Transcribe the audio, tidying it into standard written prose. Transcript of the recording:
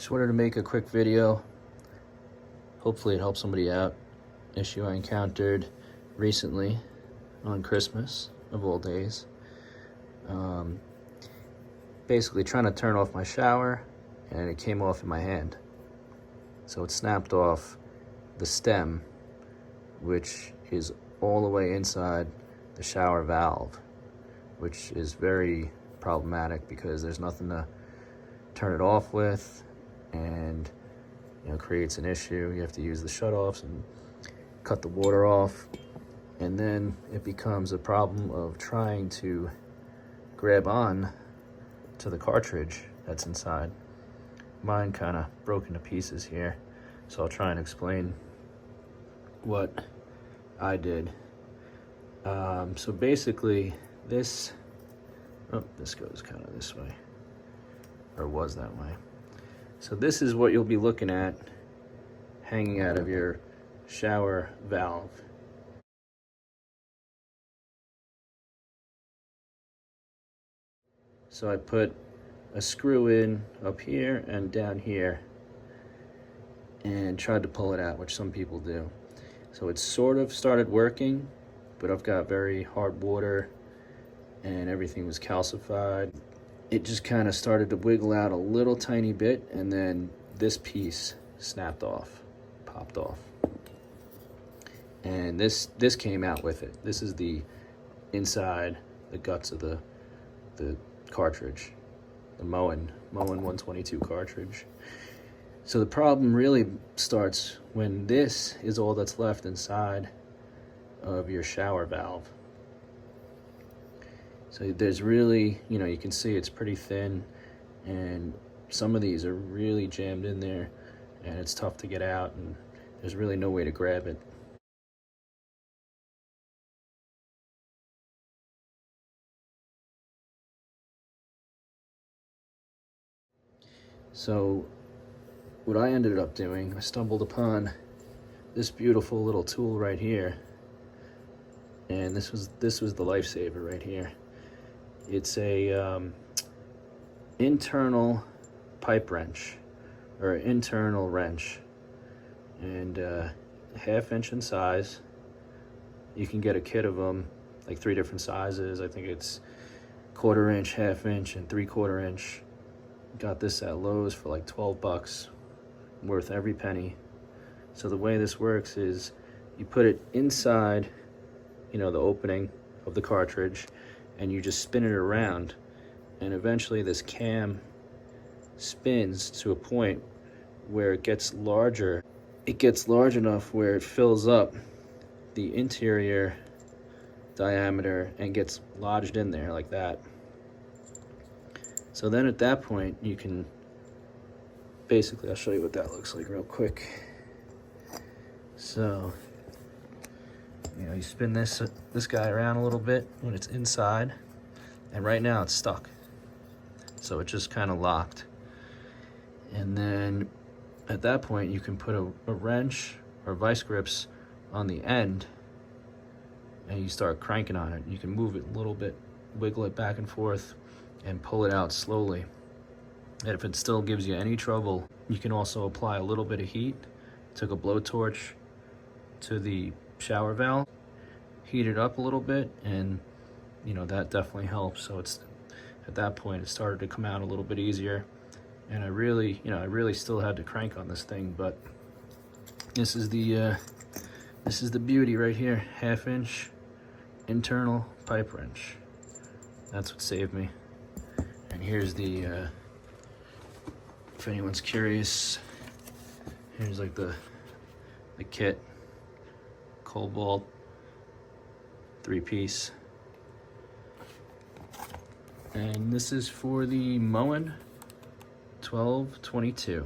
Just wanted to make a quick video. Hopefully it helps somebody out. Issue I encountered recently on Christmas, of all days. Basically trying to turn off my shower, and it came off in my hand. So it snapped off the stem, which is all the way inside the shower valve, which is very problematic because there's nothing to turn it off with, and creates an issue. You have to use the shutoffs and cut the water off, and then it becomes a problem of trying to grab on to the cartridge that's inside. Mine kind of broke into pieces here, so I'll try and explain what I did. So basically this goes kind of this way, or was that way. So this is what you'll be looking at hanging out of your shower valve. So I put a screw in up here and down here and tried to pull it out, which some people do. So it sort of started working, but I've got very hard water and everything was calcified. It just kind of started to wiggle out a little tiny bit, and then this piece snapped off, popped off. And this came out with it. This is the inside, the guts of the cartridge, the Moen 122 cartridge. So the problem really starts when this is all that's left inside of your shower valve. So there's really, you can see it's pretty thin, and some of these are really jammed in there, and it's tough to get out, and there's really no way to grab it. So what I ended up doing, I stumbled upon this beautiful little tool right here, and this was the lifesaver right here. It's a internal pipe wrench, or internal wrench, and 1/2 inch in size. You can get a kit of them, like 3 different sizes. I think it's 1/4 inch, 1/2 inch, and 3/4 inch. Got this at Lowe's for like $12, worth every penny. So the way this works is you put it inside, the opening of the cartridge, and you just spin it around, and eventually this cam spins to a point where it gets larger. It gets large enough where it fills up the interior diameter and gets lodged in there like that. So then at that point you can basically, I'll show you what that looks like real quick. So you spin this guy around a little bit when it's inside, and right now it's stuck, so it just kind of locked. And then at that point you can put a wrench or vice grips on the end, and you start cranking on it. You can move it a little bit, wiggle it back and forth, and pull it out slowly. And if it still gives you any trouble, you can also apply a little bit of heat. Took a blowtorch to the shower valve, heat it up a little bit, and that definitely helps. So it's at that point it started to come out a little bit easier, and I really still had to crank on this thing, but this is the beauty right here. 1/2 inch internal pipe wrench. That's what saved me. And here's the if anyone's curious, here's like the kit, cobalt 3-piece, and this is for the Moen 1222.